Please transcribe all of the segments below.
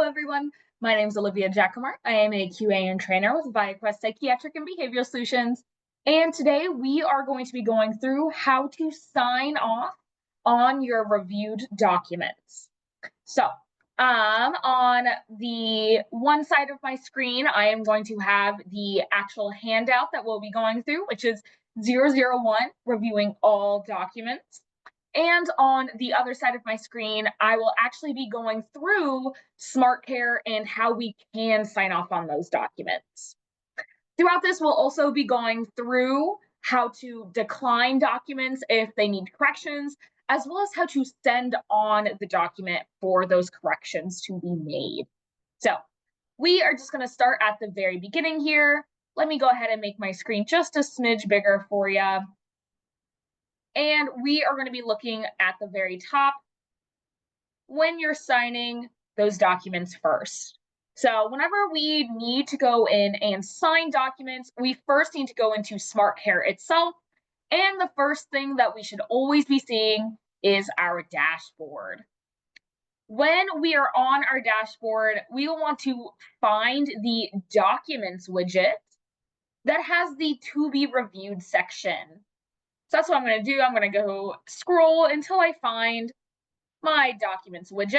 everyone. My name is Olivia Jacomart. I am a QA and trainer with ViaQuest Psychiatric and Behavioral Solutions. And today we are going to be going through how to sign off on your reviewed documents. So, on the one side of my screen, I am going to have the actual handout that we'll be going through, which is 001, reviewing all documents. And on the other side of my screen, I will actually be going through SmartCare and how we can sign off on those documents. Throughout this, we'll also be going through how to decline documents if they need corrections, as well as how to send on the document for those corrections to be made. So we are just going to start at the very beginning here. Let me go ahead and make my screen just a smidge bigger for you. And we are going to be looking at the very top when you're signing those documents first. So whenever we need to go in and sign documents, we first need to go into SmartCare itself. And the first thing that we should always be seeing is our dashboard. When we are on our dashboard, we will want to find the Documents widget that has the To Be Reviewed section. So that's what I'm going to do. I'm going to go scroll until I find my Documents widget.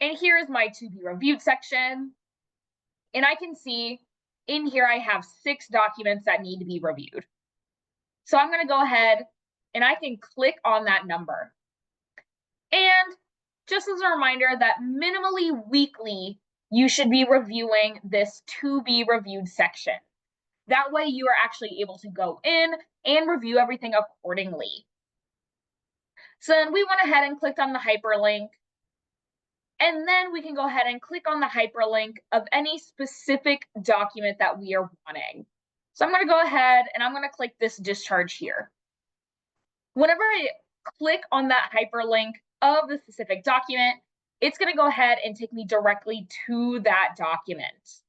And here is my To Be Reviewed section. And I can see in here I have 6 documents that need to be reviewed. So I'm going to go ahead and I can click on that number. And just as a reminder that minimally weekly, you should be reviewing this To Be Reviewed section. That way you are actually able to go in and review everything accordingly. So then we went ahead and clicked on the hyperlink. And then we can go ahead and click on the hyperlink of any specific document that we are wanting. So I'm going to go ahead and I'm going to click this discharge here. Whenever I click on that hyperlink of the specific document, it's going to go ahead and take me directly to that document.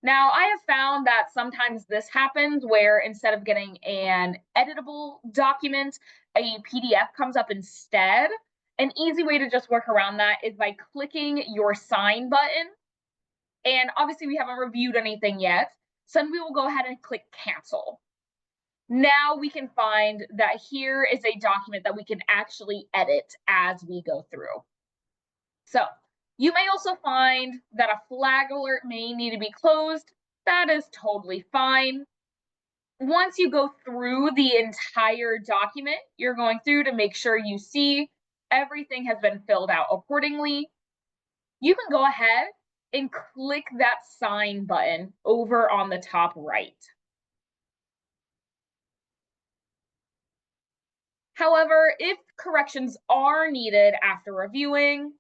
Now, I have found that sometimes this happens where instead of getting an editable document, a PDF comes up instead. An easy way to just work around that is by clicking your sign button. And obviously we haven't reviewed anything yet, so then we will go ahead and click cancel. Now we can find that here is a document that we can actually edit as we go through. So you may also find that a flag alert may need to be closed. That is totally fine. Once you go through the entire document, you're going through to make sure you see everything has been filled out accordingly. You can go ahead and click that sign button over on the top right. However, if corrections are needed after reviewing,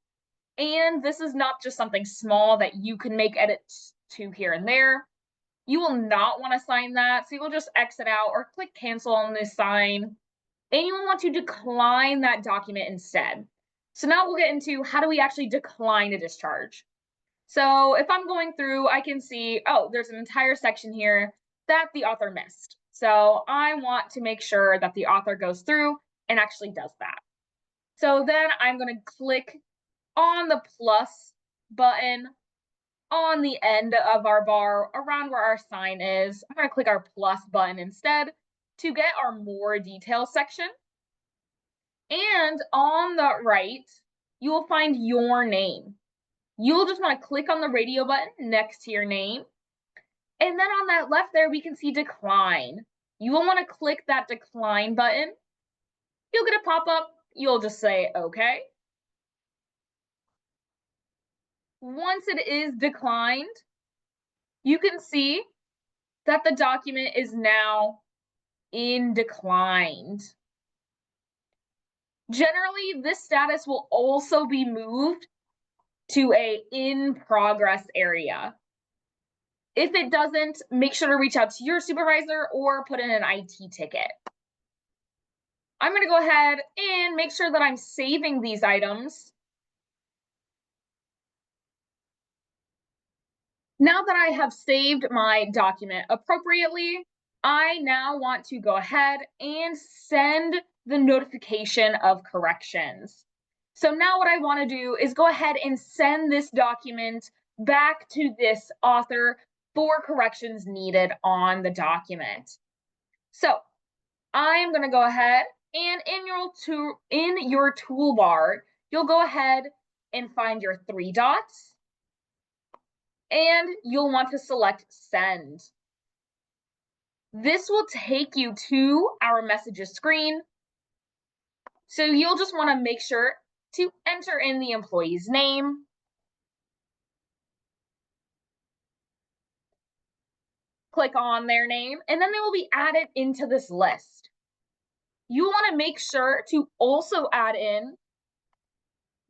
and this is not just something small that you can make edits to here and there, you will not want to sign that. So you will just exit out or click cancel on this sign. And you will want to decline that document instead. So now we'll get into how do we actually decline a discharge. So if I'm going through, I can see, oh, there's an entire section here that the author missed. So I want to make sure that the author goes through and actually does that. So then I'm going to click on the plus button on the end of our bar around where our sign is. I'm going to click our plus button instead to get our more details section. And on the right, you will find your name. You'll just want to click on the radio button next to your name. And then on that left there, we can see decline. You will want to click that decline button. You'll get a pop-up. You'll just say, okay. Once it is declined, you can see that the document is now in declined. Generally, this status will also be moved to a in progress area. If it doesn't, make sure to reach out to your supervisor or put in an IT ticket. I'm going to go ahead and make sure that I'm saving these items. Now that I have saved my document appropriately, I now want to go ahead and send the notification of corrections. So now what I want to do is go ahead and send this document back to this author for corrections needed on the document. So I'm going to go ahead and in your toolbar, you'll go ahead and find your three dots, and you'll want to select send. This will take you to our messages screen. So you'll just want to make sure to enter in the employee's name, click on their name, and then they will be added into this list. You want to make sure to also add in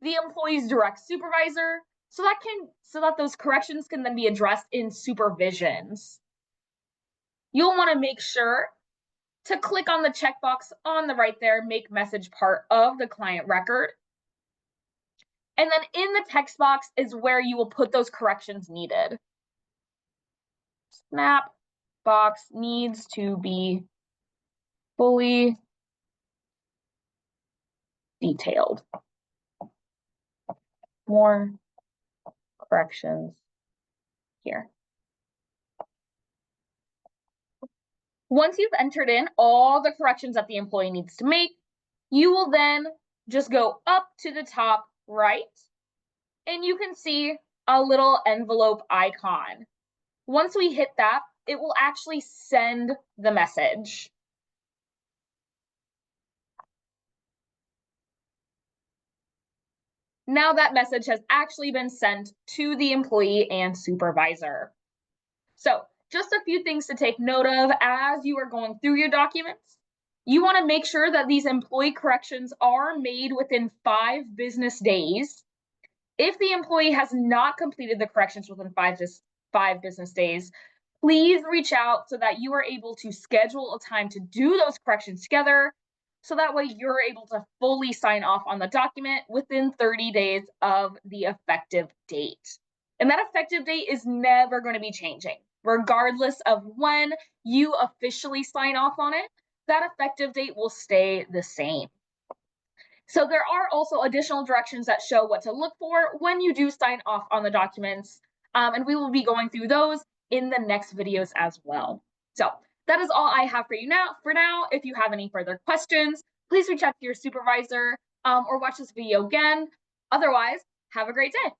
the employee's direct supervisor so that those corrections can then be addressed in supervisions. You'll want to make sure to click on the checkbox on the right there, make message part of the client record. And then in the text box is where you will put those corrections needed. Snap box needs to be fully detailed. More corrections here. Once you've entered in all the corrections that the employee needs to make, you will then just go up to the top right, and you can see a little envelope icon. Once we hit that, it will actually send the message. Now that message has actually been sent to the employee and supervisor. So just a few things to take note of as you are going through your documents. You want to make sure that these employee corrections are made within 5 business days. If the employee has not completed the corrections within 5 business days, please reach out so that you are able to schedule a time to do those corrections together. So that way you're able to fully sign off on the document within 30 days of the effective date. And that effective date is never going to be changing. Regardless of when you officially sign off on it, that effective date will stay the same. So there are also additional directions that show what to look for when you do sign off on the documents, and we will be going through those in the next videos as well. So that is all I have for you now. For now, if you have any further questions, please reach out to your supervisor or watch this video again. Otherwise, have a great day.